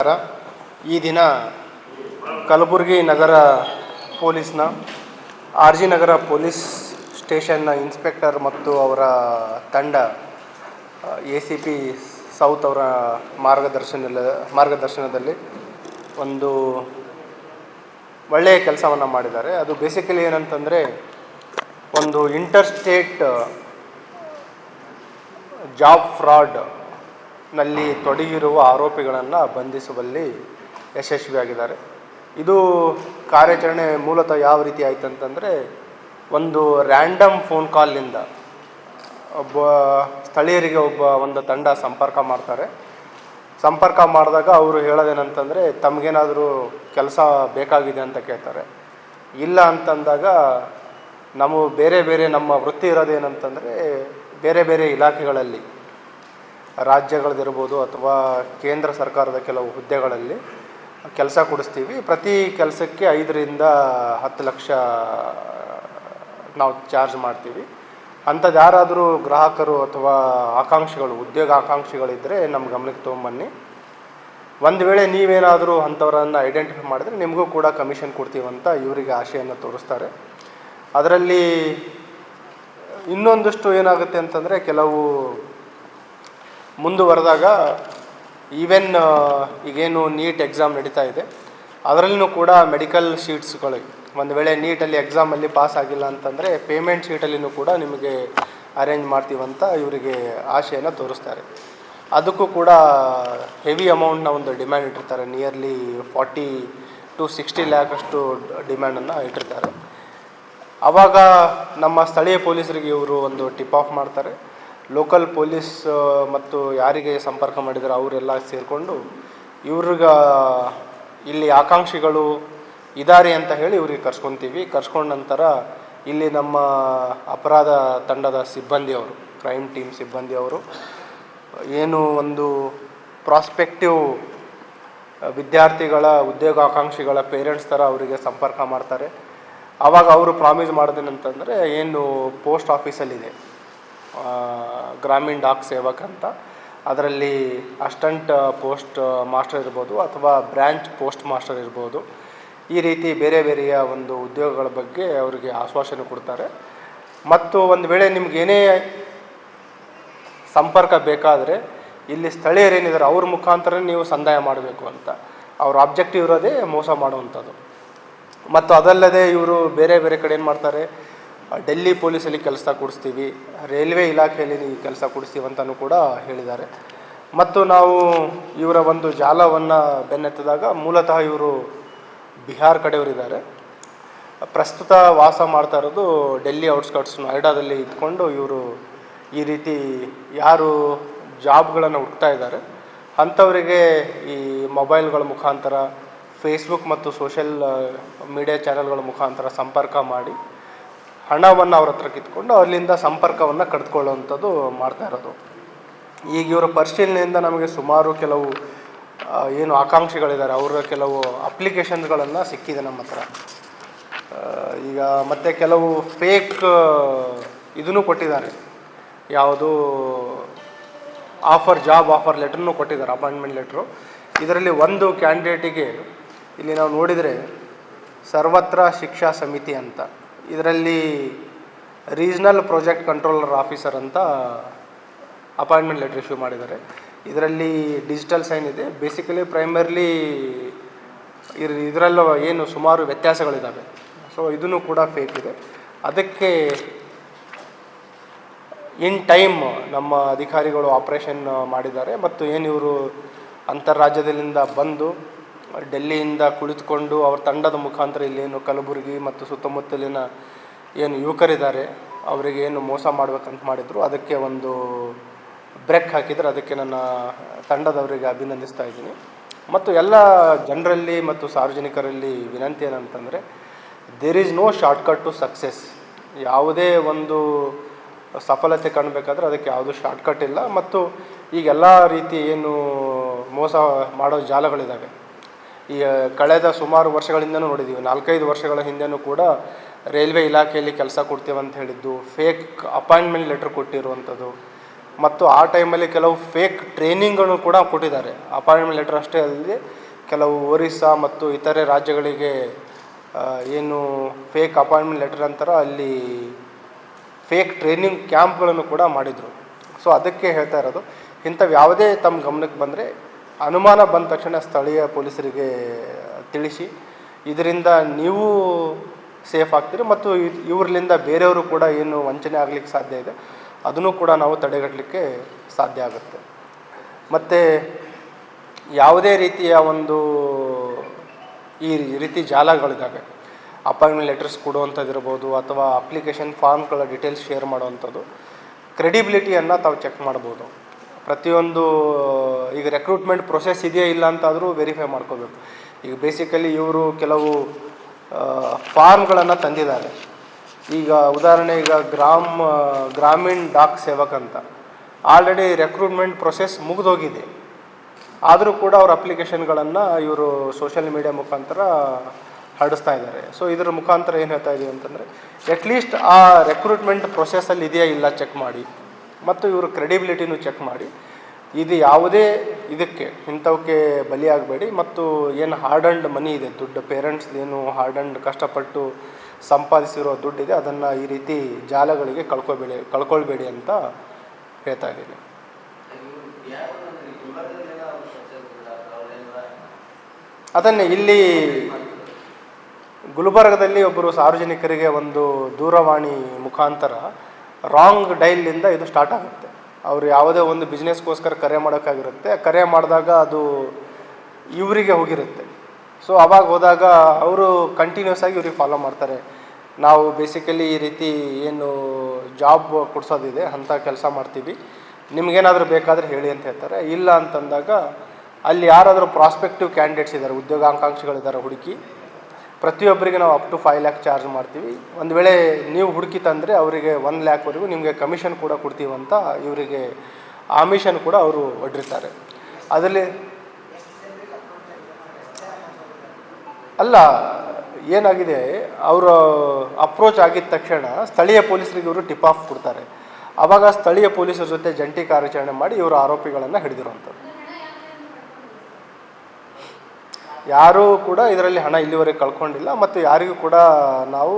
ಈ ದಿನ ಕಲಬುರಗಿ ನಗರ ಪೊಲೀಸ್ನ RG ನಗರ police ಸ್ಟೇಷನ್ನ inspector ಮತ್ತು ಅವರ ತಂಡ ACP ಸೌತ್ ಅವರ ಮಾರ್ಗದರ್ಶನದಲ್ಲಿ ಒಂದು ಒಳ್ಳೆಯ ಕೆಲಸವನ್ನು ಮಾಡಿದ್ದಾರೆ. ಅದು ಬೇಸಿಕಲಿ ಏನಂತಂದರೆ, ಒಂದು ಇಂಟರ್ಸ್ಟೇಟ್ ಜಾಬ್ ಫ್ರಾಡ್ನಲ್ಲಿ ತೊಡಗಿರುವ ಆರೋಪಿಗಳನ್ನು ಬಂಧಿಸುವಲ್ಲಿ ಯಶಸ್ವಿಯಾಗಿದ್ದಾರೆ. ಇದು ಕಾರ್ಯಾಚರಣೆ ಮೂಲತಃ ಯಾವ ರೀತಿ ಆಯಿತು ಅಂತಂದರೆ, ಒಂದು ರ್ಯಾಂಡಮ್ ಫೋನ್ ಕಾಲ್ನಿಂದ ಸ್ಥಳೀಯರಿಗೆ ಒಂದು ತಂಡ ಸಂಪರ್ಕ ಮಾಡ್ತಾರೆ. ಸಂಪರ್ಕ ಮಾಡಿದಾಗ ಅವರು ಹೇಳೋದೇನಂತಂದರೆ, ತಮಗೇನಾದರೂ ಕೆಲಸ ಬೇಕಾಗಿದೆ ಅಂತ ಕೇಳ್ತಾರೆ. ಇಲ್ಲ ಅಂತಂದಾಗ ನಮ್ಮ ವೃತ್ತಿ ಇರೋದೇನಂತಂದರೆ, ಬೇರೆ ಬೇರೆ ಇಲಾಖೆಗಳಲ್ಲಿ ರಾಜ್ಯಗಳದಿರ್ಬೋದು ಅಥವಾ ಕೇಂದ್ರ ಸರ್ಕಾರದ ಕೆಲವು ಹುದ್ದೆಗಳಲ್ಲಿ ಕೆಲಸ ಕೊಡಿಸ್ತೀವಿ. ಪ್ರತಿ ಕೆಲಸಕ್ಕೆ 5 ರಿಂದ 10 ಲಕ್ಷ ನಾವು ಚಾರ್ಜ್ ಮಾಡ್ತೀವಿ. ಅಂಥದ್ದು ಯಾರಾದರೂ ಗ್ರಾಹಕರು ಅಥವಾ ಉದ್ಯೋಗ ಆಕಾಂಕ್ಷಿಗಳಿದ್ದರೆ ನಮ್ಮ ಗಮನಕ್ಕೆ ತೊಗೊಂಬನ್ನಿ. ಒಂದು ವೇಳೆ ನೀವೇನಾದರೂ ಅಂಥವರನ್ನು ಐಡೆಂಟಿಫೈ ಮಾಡಿದ್ರೆ ನಿಮಗೂ ಕೂಡ ಕಮಿಷನ್ ಕೊಡ್ತೀವಂತ ಇವರಿಗೆ ಆಶೆಯನ್ನು ತೋರಿಸ್ತಾರೆ. ಅದರಲ್ಲಿ ಇನ್ನೊಂದಷ್ಟು ಏನಾಗುತ್ತೆ ಅಂತಂದರೆ, ಕೆಲವು ಮುಂದುವರೆದಾಗ ಈಗೇನು ನೀಟ್ ಎಕ್ಸಾಮ್ ನಡೀತಾ ಇದೆ, ಅದರಲ್ಲೂ ಕೂಡ ಮೆಡಿಕಲ್ ಶೀಟ್ಸ್ಗಳು, ಒಂದು ವೇಳೆ ನೀಟಲ್ಲಿ ಎಕ್ಸಾಮಲ್ಲಿ ಪಾಸ್ ಆಗಿಲ್ಲ ಅಂತಂದರೆ ಪೇಮೆಂಟ್ ಶೀಟಲ್ಲಿನೂ ಕೂಡ ನಿಮಗೆ ಅರೇಂಜ್ ಮಾಡ್ತೀವಂತ ಇವರಿಗೆ ಆಶೆಯನ್ನು ತೋರಿಸ್ತಾರೆ. ಅದಕ್ಕೂ ಕೂಡ ಹೆವಿ ಅಮೌಂಟ್ನ ಒಂದು ಡಿಮ್ಯಾಂಡ್ ಇಟ್ಟಿರ್ತಾರೆ. ನಿಯರ್ಲಿ 40 to 60 lakh ಅಷ್ಟು ಡಿಮ್ಯಾಂಡನ್ನು ಇಟ್ಟಿರ್ತಾರೆ. ಆವಾಗ ನಮ್ಮ ಸ್ಥಳೀಯ ಪೊಲೀಸರಿಗೆ ಇವರು ಒಂದು ಟಿಪ್ ಆಫ್ ಮಾಡ್ತಾರೆ. ಲೋಕಲ್ ಪೊಲೀಸ್ ಮತ್ತು ಯಾರಿಗೆ ಸಂಪರ್ಕ ಮಾಡಿದರೆ ಅವರೆಲ್ಲ ಸೇರಿಕೊಂಡು ಇಲ್ಲಿ ಆಕಾಂಕ್ಷಿಗಳು ಇದ್ದಾರೆ ಅಂತ ಹೇಳಿ ಇವ್ರಿಗೆ ಕರ್ಸ್ಕೊತೀವಿ. ಕರ್ಸ್ಕೊಂಡ ನಂತರ ಇಲ್ಲಿ ನಮ್ಮ ಅಪರಾಧ ತಂಡದ ಸಿಬ್ಬಂದಿಯವರು, ಕ್ರೈಮ್ ಟೀಮ್ ಸಿಬ್ಬಂದಿಯವರು ಏನು ಒಂದು ಪ್ರಾಸ್ಪೆಕ್ಟಿವ್ ವಿದ್ಯಾರ್ಥಿಗಳ ಉದ್ಯೋಗಾಕಾಂಕ್ಷಿಗಳ ಪೇರೆಂಟ್ಸ್ ಥರ ಅವರಿಗೆ ಸಂಪರ್ಕ ಮಾಡ್ತಾರೆ. ಆವಾಗ ಅವರು ಪ್ರಾಮಿಸ್ ಮಾಡೋದೇನಂತಂದರೆ, ಏನು ಪೋಸ್ಟ್ ಆಫೀಸಲ್ಲಿದೆ ಗ್ರಾಮೀಣ್ ಡಾಕ್ ಸೇವಕ್ ಅಂತ, ಅದರಲ್ಲಿ ಅಸಿಸ್ಟೆಂಟ್ ಪೋಸ್ಟ್ ಮಾಸ್ಟರ್ ಇರ್ಬೋದು ಅಥವಾ ಬ್ರ್ಯಾಂಚ್ ಪೋಸ್ಟ್ ಮಾಸ್ಟರ್ ಇರ್ಬೋದು, ಈ ರೀತಿ ಬೇರೆ ಬೇರೆಯ ಒಂದು ಉದ್ಯೋಗಗಳ ಬಗ್ಗೆ ಅವರಿಗೆ ಆಶ್ವಾಸನೆ ಕೊಡ್ತಾರೆ. ಮತ್ತು ಒಂದು ವೇಳೆ ನಿಮಗೇನೇ ಸಂಪರ್ಕ ಬೇಕಾದರೆ ಇಲ್ಲಿ ಸ್ಥಳೀಯರೇನಿದ್ದಾರೆ ಅವ್ರ ಮುಖಾಂತರ ನೀವು ಸಂದಾಯ ಮಾಡಬೇಕು ಅಂತ. ಅವ್ರ ಆಬ್ಜೆಕ್ಟಿವ್ ಇರೋದೇ ಮೋಸ ಮಾಡುವಂಥದ್ದು. ಮತ್ತು ಅದಲ್ಲದೆ ಇವರು ಬೇರೆ ಬೇರೆ ಕಡೆ ಏನು ಮಾಡ್ತಾರೆ, ಡೆಲ್ಲಿ ಪೊಲೀಸಲ್ಲಿ ಕೆಲಸ ಕೊಡಿಸ್ತೀವಿ, ರೈಲ್ವೆ ಇಲಾಖೆಯಲ್ಲಿ ನೀವು ಕೆಲಸ ಕೊಡಿಸ್ತೀವಿ ಅಂತಲೂ ಕೂಡ ಹೇಳಿದ್ದಾರೆ. ಮತ್ತು ನಾವು ಇವರ ಒಂದು ಜಾಲವನ್ನು ಬೆನ್ನತ್ತಿದಾಗ ಮೂಲತಃ ಇವರು ಬಿಹಾರ್ ಕಡೆಯವರಿದ್ದಾರೆ. ಪ್ರಸ್ತುತ ವಾಸ ಮಾಡ್ತಾ ಇರೋದು ಡೆಲ್ಲಿ ಔಟ್ಸ್ಕರ್ಟ್ಸ್ ನೋಯ್ಡಾದಲ್ಲಿ ಇದ್ಕೊಂಡು ಇವರು ಈ ರೀತಿ ಯಾರು ಜಾಬ್ಗಳನ್ನು ಹುಡುಕ್ತಾ ಇದ್ದಾರೆ ಅಂಥವರಿಗೆ ಈ ಮೊಬೈಲ್ಗಳ ಮುಖಾಂತರ, ಫೇಸ್ಬುಕ್ ಮತ್ತು ಸೋಷಿಯಲ್ ಮೀಡಿಯಾ ಚಾನೆಲ್ಗಳ ಮುಖಾಂತರ ಸಂಪರ್ಕ ಮಾಡಿ ಹಣವನ್ನು ಅವ್ರ ಹತ್ರ ಕಿತ್ಕೊಂಡು ಅಲ್ಲಿಂದ ಸಂಪರ್ಕವನ್ನು ಕಡಿದುಕೊಳ್ಳುವಂಥದ್ದು ಮಾಡ್ತಾ ಇರೋದು. ಈಗ ಇವರ ಪರಿಶೀಲನೆಯಿಂದ ನಮಗೆ ಸುಮಾರು ಕೆಲವು ಏನು ಆಕಾಂಕ್ಷಿಗಳಿದ್ದಾರೆ ಅವರ ಕೆಲವು ಅಪ್ಲಿಕೇಶನ್ಸ್ಗಳನ್ನು ಸಿಕ್ಕಿದೆ ನಮ್ಮ ಹತ್ರ. ಈಗ ಮತ್ತು ಕೆಲವು ಫೇಕ್ ಇದನ್ನು ಕೊಟ್ಟಿದ್ದಾರೆ, ಯಾವುದು ಜಾಬ್ ಆಫರ್ ಲೆಟ್ರನ್ನು ಕೊಟ್ಟಿದ್ದಾರೆ, ಅಪಾಯಿಂಟ್ಮೆಂಟ್ ಲೆಟ್ರು. ಇದರಲ್ಲಿ ಒಂದು ಕ್ಯಾಂಡಿಡೇಟಿಗೆ ಇಲ್ಲಿ ನಾವು ನೋಡಿದರೆ ಸರ್ವತ್ರ ಶಿಕ್ಷಾ ಸಮಿತಿ ಅಂತ, ಇದರಲ್ಲಿ ರೀಜ್ನಲ್ ಪ್ರಾಜೆಕ್ಟ್ ಕಂಟ್ರೋಲರ್ ಆಫೀಸರ್ ಅಂತ ಅಪಾಯಿಂಟ್ಮೆಂಟ್ ಲೆಟ್ರ್ ಇಶ್ಯೂ ಮಾಡಿದ್ದಾರೆ. ಇದರಲ್ಲಿ ಡಿಜಿಟಲ್ ಸೈನ್ ಇದೆ. ಬೇಸಿಕಲಿ ಪ್ರೈಮರ್ಲಿ ಇದರಲ್ಲೂ ಏನು ಸುಮಾರು ವ್ಯತ್ಯಾಸಗಳಿದ್ದಾವೆ. ಸೊ ಇದನ್ನು ಕೂಡ ಫೇಕ್ ಇದೆ. ಅದಕ್ಕೆ ಇನ್ ಟೈಮ್ ನಮ್ಮ ಅಧಿಕಾರಿಗಳು ಆಪರೇಷನ್ ಮಾಡಿದ್ದಾರೆ. ಮತ್ತು ಏನು ಇವರು ಅಂತಾರಾಜ್ಯದಿಂದ ಬಂದು ಡೆಲ್ಲಿಯಿಂದ ಕುಳಿತುಕೊಂಡು ಅವ್ರ ತಂಡದ ಮುಖಾಂತರ ಇಲ್ಲೇನು ಕಲಬುರಗಿ ಮತ್ತು ಸುತ್ತಮುತ್ತಲಿನ ಏನು ಯುವಕರಿದ್ದಾರೆ ಅವರಿಗೆ ಏನು ಮೋಸ ಮಾಡಬೇಕಂತ ಮಾಡಿದರು, ಅದಕ್ಕೆ ಒಂದು ಬ್ರೇಕ್ ಹಾಕಿದರೆ ಅದಕ್ಕೆ ನನ್ನ ತಂಡದವರಿಗೆ ಅಭಿನಂದಿಸ್ತಾ ಇದ್ದೀನಿ. ಮತ್ತು ಎಲ್ಲ ಜನರಲ್ಲಿ ಮತ್ತು ಸಾರ್ವಜನಿಕರಲ್ಲಿ ವಿನಂತಿ ಏನಂತಂದರೆ, there is no shortcut to success. ಯಾವುದೇ ಒಂದು ಸಫಲತೆ ಕಾಣಬೇಕಾದ್ರೆ ಅದಕ್ಕೆ ಯಾವುದೂ ಶಾರ್ಟ್ಕಟ್ ಇಲ್ಲ. ಮತ್ತು ಈಗೆಲ್ಲ ರೀತಿ ಏನು ಮೋಸ ಮಾಡೋ ಜಾಲಗಳಿದ್ದಾವೆ. ಈ ಕಳೆದ ಸುಮಾರು ವರ್ಷಗಳಿಂದನೂ ನೋಡಿದ್ದೀವಿ. 4-5 ವರ್ಷಗಳ ಹಿಂದೆನೂ ಕೂಡ ರೈಲ್ವೆ ಇಲಾಖೆಯಲ್ಲಿ ಕೆಲಸ ಕೊಡ್ತೀವಂತ ಹೇಳಿದ್ದು, ಫೇಕ್ ಅಪಾಯಿಂಟ್ಮೆಂಟ್ ಲೆಟ್ರ್ ಕೊಟ್ಟಿರುವಂಥದ್ದು, ಮತ್ತು ಆ ಟೈಮಲ್ಲಿ ಕೆಲವು ಫೇಕ್ ಟ್ರೈನಿಂಗ್ಗಳನ್ನು ಕೂಡ ಕೊಟ್ಟಿದ್ದಾರೆ. ಅಪಾಯಿಂಟ್ಮೆಂಟ್ ಲೆಟರ್ ಅಷ್ಟೇ ಅಲ್ಲದೆ ಕೆಲವು ಒರಿಸ್ಸಾ ಮತ್ತು ಇತರೆ ರಾಜ್ಯಗಳಿಗೆ ಏನು ಫೇಕ್ ಅಪಾಯಿಂಟ್ಮೆಂಟ್ ಲೆಟರ್ ಅಂತಾರೋ ಅಲ್ಲಿ ಫೇಕ್ ಟ್ರೈನಿಂಗ್ ಕ್ಯಾಂಪ್ಗಳನ್ನು ಕೂಡ ಮಾಡಿದರು. ಸೊ ಅದಕ್ಕೆ ಹೇಳ್ತಾ ಇರೋದು, ಇಂಥವು ಯಾವುದೇ ತಮ್ಮ ಗಮನಕ್ಕೆ ಬಂದರೆ ಅನುಮಾನ ಬಂದ ತಕ್ಷಣ ಸ್ಥಳೀಯ ಪೊಲೀಸರಿಗೆ ತಿಳಿಸಿ. ಇದರಿಂದ ನೀವು ಸೇಫ್ ಆಗ್ತೀರಿ ಮತ್ತು ಇವ್ರಲಿಂದ ಬೇರೆಯವರು ಕೂಡ ಏನು ವಂಚನೆ ಆಗಲಿಕ್ಕೆ ಸಾಧ್ಯ ಇದೆ ಅದನ್ನು ಕೂಡ ನಾವು ತಡೆಗಟ್ಟಲಿಕ್ಕೆ ಸಾಧ್ಯ ಆಗುತ್ತೆ. ಮತ್ತು ಯಾವುದೇ ರೀತಿಯ ಒಂದು ಈ ರೀತಿ ಜಾಲಗಳಿದ್ದಾವೆ, ಅಪಾಯಿಂಟ್ಮೆಂಟ್ ಲೆಟರ್ಸ್ ಕೊಡುವಂಥದ್ದಿರ್ಬೋದು ಅಥವಾ ಅಪ್ಲಿಕೇಶನ್ ಫಾರ್ಮ್ಗಳ ಡೀಟೇಲ್ಸ್ ಶೇರ್ ಮಾಡುವಂಥದ್ದು, ಕ್ರೆಡಿಬಿಲಿಟಿಯನ್ನು ತಾವು ಚೆಕ್ ಮಾಡ್ಬೋದು. ಪ್ರತಿಯೊಂದು ಈಗ ರೆಕ್ರೂಟ್ಮೆಂಟ್ ಪ್ರೊಸೆಸ್ ಇದೆಯಾ ಇಲ್ಲ ಅಂತಾದರೂ ವೆರಿಫೈ ಮಾಡ್ಕೋಬೇಕು. ಈಗ ಬೇಸಿಕಲಿ ಇವರು ಕೆಲವು ಫಾರ್ಮ್ಗಳನ್ನು ತಂದಿದ್ದಾರೆ. ಈಗ ಉದಾಹರಣೆ, ಈಗ ಗ್ರಾಮೀಣ್ ಡಾಕ್ ಸೇವಕ್ ಅಂತ ಆಲ್ರೆಡಿ ರೆಕ್ರೂಟ್ಮೆಂಟ್ ಪ್ರೊಸೆಸ್ ಮುಗಿದೋಗಿದೆ. ಆದರೂ ಕೂಡ ಅವ್ರ ಅಪ್ಲಿಕೇಶನ್ಗಳನ್ನು ಇವರು ಸೋಷಿಯಲ್ ಮೀಡಿಯಾ ಮುಖಾಂತರ ಹರಡಿಸ್ತಾ ಇದ್ದಾರೆ. ಸೊ ಇದರ ಮುಖಾಂತರ ಏನು ಹೇಳ್ತಾ ಇದ್ದೀವಿ ಅಂತಂದರೆ, ಅಟ್ಲೀಸ್ಟ್ ಆ ರೆಕ್ರೂಟ್ಮೆಂಟ್ ಪ್ರೊಸೆಸ್ಸಲ್ಲಿ ಇದೆಯಾ ಇಲ್ಲ ಚೆಕ್ ಮಾಡಿ ಮತ್ತು ಇವರು ಕ್ರೆಡಿಬಿಲಿಟಿನೂ ಚೆಕ್ ಮಾಡಿ. ಇದು ಯಾವುದೇ ಇದಕ್ಕೆ ಇಂಥವಕ್ಕೆ ಬಲಿಯಾಗಬೇಡಿ. ಮತ್ತು ಏನು ಹಾರ್ಡ್ ಆ್ಯಂಡ್ ಮನಿ ಇದೆ, ದುಡ್ಡು ಪೇರೆಂಟ್ಸ್ ಏನು ಹಾರ್ಡ್ ಆ್ಯಂಡ್ ಕಷ್ಟಪಟ್ಟು ಸಂಪಾದಿಸಿರೋ ದುಡ್ಡಿದೆ ಅದನ್ನು ಈ ರೀತಿ ಜಾಲಗಳಿಗೆ ಕಳ್ಕೊಳ್ಬೇಡಿ ಅಂತ ಹೇಳ್ತಾ ಇದ್ದೀನಿ. ಅದನ್ನೇ ಇಲ್ಲಿ ಗುಲ್ಬರ್ಗದಲ್ಲಿ ಒಬ್ಬರು ಸಾರ್ವಜನಿಕರಿಗೆ ಒಂದು ದೂರವಾಣಿ ಮುಖಾಂತರ ರಾಂಗ್ ಡೈಲಿಂದ ಇದು ಸ್ಟಾರ್ಟ್ ಆಗುತ್ತೆ. ಅವರು ಯಾವುದೇ ಒಂದು ಬಿಸ್ನೆಸ್ಗೋಸ್ಕರ ಕರೆ ಮಾಡೋಕ್ಕಾಗಿರುತ್ತೆ. ಕರೆ ಮಾಡಿದಾಗ ಅದು ಇವರಿಗೆ ಹೋಗಿರುತ್ತೆ. ಸೊ ಅವಾಗ ಹೋದಾಗ ಅವರು ಕಂಟಿನ್ಯೂಸ್ ಆಗಿ ಇವ್ರಿಗೆ ಫಾಲೋ ಮಾಡ್ತಾರೆ. ನಾವು ಬೇಸಿಕಲಿ ಈ ರೀತಿ ಏನು ಜಾಬ್ ಕೊಡಿಸೋದಿದೆ ಅಂಥ ಕೆಲಸ ಮಾಡ್ತೀವಿ, ನಿಮಗೇನಾದರೂ ಬೇಕಾದರೆ ಹೇಳಿ ಅಂತ ಹೇಳ್ತಾರೆ. ಇಲ್ಲ ಅಂತಂದಾಗ ಅಲ್ಲಿ ಯಾರಾದರೂ ಪ್ರಾಸ್ಪೆಕ್ಟಿವ್ ಕ್ಯಾಂಡಿಡೇಟ್ಸ್ ಇದ್ದಾರೆ, ಉದ್ಯೋಗಾಕಾಂಕ್ಷಿಗಳಿದ್ದಾರೆ ಹುಡುಕಿ, ಪ್ರತಿಯೊಬ್ಬರಿಗೆ ನಾವು ಅಪ್ ಟು 5 lakh ಚಾರ್ಜ್ ಮಾಡ್ತೀವಿ. ಒಂದು ವೇಳೆ ನೀವು ಹುಡುಕಿ ತಂದರೆ ಅವರಿಗೆ 1 lakhವರೆಗೂ ನಿಮಗೆ ಕಮಿಷನ್ ಕೂಡ ಕೊಡ್ತೀವಂತ ಇವರಿಗೆ ಆಮಿಷನ್ ಕೂಡ ಅವರು ಒಡ್ಡಿರ್ತಾರೆ. ಅದರಲ್ಲಿ ಅಲ್ಲ, ಏನಾಗಿದೆ, ಅವರು ಅಪ್ರೋಚ್ ಆಗಿದ ತಕ್ಷಣ ಸ್ಥಳೀಯ ಪೊಲೀಸರಿಗೆ ಇವರು ಟಿಪ್ ಆಫ್ ಕೊಡ್ತಾರೆ. ಆವಾಗ ಸ್ಥಳೀಯ ಪೊಲೀಸರ ಜೊತೆ ಜಂಟಿ ಕಾರ್ಯಾಚರಣೆ ಮಾಡಿ ಇವರು ಆರೋಪಿಗಳನ್ನು ಹಿಡಿದಿರುವಂಥದ್ದು. ಯಾರೂ ಕೂಡ ಇದರಲ್ಲಿ ಹಣ ಇಲ್ಲಿವರೆಗೆ ಕಳ್ಕೊಂಡಿಲ್ಲ ಮತ್ತು ಯಾರಿಗೂ ಕೂಡ ನಾವು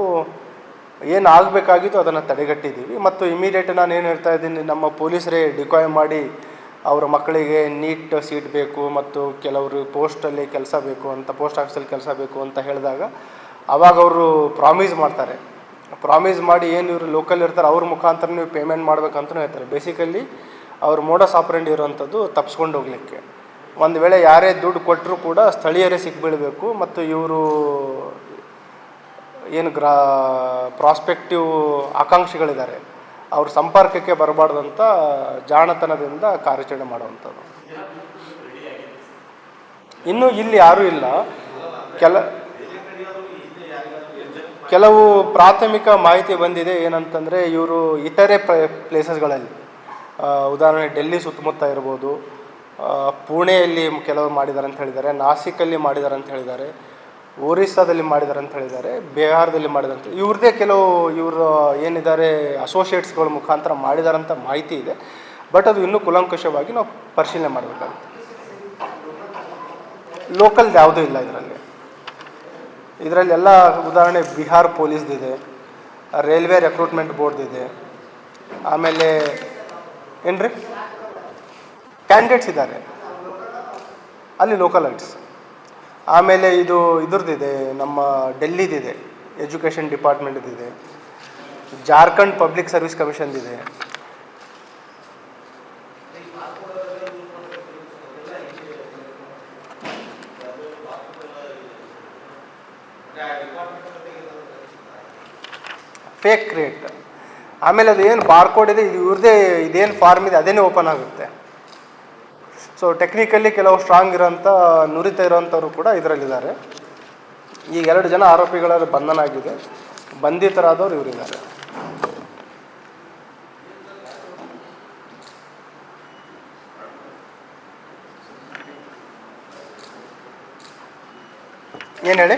ಏನು ಆಗಬೇಕಾಗಿತ್ತು ಅದನ್ನು ತಡೆಗಟ್ಟಿದ್ದೀವಿ. ಮತ್ತು ಇಮಿಡಿಯೇಟ್ ನಾನು ಏನು ಹೇಳ್ತಾ ಇದ್ದೀನಿ, ನಮ್ಮ ಪೊಲೀಸರೇ ಡಿಕಾಯ್ ಮಾಡಿ ಅವರ ಮಕ್ಕಳಿಗೆ ನೀಟ್ ಸೀಟ್ ಬೇಕು ಮತ್ತು ಕೆಲವರು ಪೋಸ್ಟಲ್ಲಿ ಕೆಲಸ ಬೇಕು ಅಂತ, ಪೋಸ್ಟ್ ಆಫೀಸಲ್ಲಿ ಕೆಲಸ ಬೇಕು ಅಂತ ಹೇಳಿದಾಗ ಆವಾಗ ಅವರು ಪ್ರಾಮಿಸ್ ಮಾಡ್ತಾರೆ. ಪ್ರಾಮಿಸ್ ಮಾಡಿ ಏನು ಇವರು ಲೋಕಲ್ ಇರ್ತಾರೆ ಅವ್ರ ಮುಖಾಂತರ ನೀವು ಪೇಮೆಂಟ್ ಮಾಡ್ಬೇಕಂತಲೂ ಹೇಳ್ತಾರೆ. ಬೇಸಿಕಲಿ ಅವ್ರ ಮೋಡಸ್ ಆಪರೆಂಡಿ ಇರೋವಂಥದ್ದು ತಪ್ಪಿಸ್ಕೊಂಡು ಹೋಗಲಿಕ್ಕೆ. ಒಂದು ವೇಳೆ ಯಾರೇ ದುಡ್ಡು ಕೊಟ್ಟರೂ ಕೂಡ ಸ್ಥಳೀಯರೇ ಸಿಕ್ಬೀಳಬೇಕು ಮತ್ತು ಇವರು ಏನು ಪ್ರಾಸ್ಪೆಕ್ಟಿವ್ ಆಕಾಂಕ್ಷಿಗಳಿದ್ದಾರೆ ಅವ್ರ ಸಂಪರ್ಕಕ್ಕೆ ಬರಬಾರ್ದಂತ ಜಾಣತನದಿಂದ ಕಾರ್ಯಾಚರಣೆ ಮಾಡುವಂಥದ್ದು. ಇನ್ನೂ ಇಲ್ಲಿ ಯಾರೂ ಇಲ್ಲ. ಕೆಲವು ಪ್ರಾಥಮಿಕ ಮಾಹಿತಿ ಬಂದಿದೆ ಏನಂತಂದರೆ, ಇವರು ಇತರೆ ಪ್ಲೇಸಸ್ಗಳಲ್ಲಿ, ಉದಾಹರಣೆ ಡೆಲ್ಲಿ ಸುತ್ತಮುತ್ತ ಇರ್ಬೋದು, ಪುಣೆಯಲ್ಲಿ ಕೆಲವರು ಮಾಡಿದ್ದಾರೆ ಅಂತ ಹೇಳಿದ್ದಾರೆ, ನಾಸಿಕಲ್ಲಿ ಮಾಡಿದ್ದಾರೆ ಅಂತ ಹೇಳಿದ್ದಾರೆ, ಒರಿಸ್ಸಾದಲ್ಲಿ ಮಾಡಿದ್ದಾರೆ ಅಂತ ಹೇಳಿದ್ದಾರೆ, ಬಿಹಾರದಲ್ಲಿ ಮಾಡಿದ್ದಾರೆ ಅಂತ. ಇವ್ರದ್ದೇ ಕೆಲವು ಇವರು ಏನಿದ್ದಾರೆ ಅಸೋಸಿಯೇಟ್ಸ್ಗಳ ಮುಖಾಂತರ ಮಾಡಿದಾರಂಥ ಮಾಹಿತಿ ಇದೆ. ಬಟ್ ಅದು ಇನ್ನೂ ಕೂಲಂಕಷವಾಗಿ ನಾವು ಪರಿಶೀಲನೆ ಮಾಡಬೇಕಾಗುತ್ತೆ. ಲೋಕಲ್ದು ಯಾವುದೂ ಇಲ್ಲ ಇದರಲ್ಲಿ ಎಲ್ಲ. ಉದಾಹರಣೆ ಬಿಹಾರ್ ಪೊಲೀಸ್ದಿದೆ, ರೈಲ್ವೆ ರೆಕ್ರೂಟ್ಮೆಂಟ್ ಬೋರ್ಡ್ದಿದೆ, ಆಮೇಲೆ ಏನ್ರಿ ಕ್ಯಾಂಡಿಡೇಟ್ಸ್ ಇದ್ದಾರೆ ಅಲ್ಲಿ ಲೋಕಲೈಟ್ಸ್. ಆಮೇಲೆ ಇದ್ರದ್ದಿದೆ, ನಮ್ಮ ಡೆಲ್ಲಿದಿದೆ, ಎಜುಕೇಷನ್ ಡಿಪಾರ್ಟ್ಮೆಂಟ್ದಿದೆ, ಜಾರ್ಖಂಡ್ ಪಬ್ಲಿಕ್ ಸರ್ವಿಸ್ ಕಮಿಷನ್ದಿದೆ. Fake create. ಆಮೇಲೆ ಅದು ಏನು ಬಾರ್ಕೋಡ್ ಇದೆ, ಇದು ಇವ್ರದ್ದೇ, ಇದೇನು ಫಾರ್ಮ್ ಇದೆ ಅದೇನೇ ಓಪನ್ ಆಗುತ್ತೆ. ಸೊ ಟೆಕ್ನಿಕಲಿ ಕೆಲವು ಸ್ಟ್ರಾಂಗ್ ಇರೋಂಥ ನುರಿತ ಇರೋಂಥವ್ರು ಕೂಡ ಇದರಲ್ಲಿದ್ದಾರೆ. ಈಗ 2 ಜನ ಆರೋಪಿಗಳ ಬಂಧನ ಆಗಿದೆ, ಬಂಧಿತರಾದವ್ರು ಇವರಿದ್ದಾರೆ. ಏನು ಹೇಳಿ.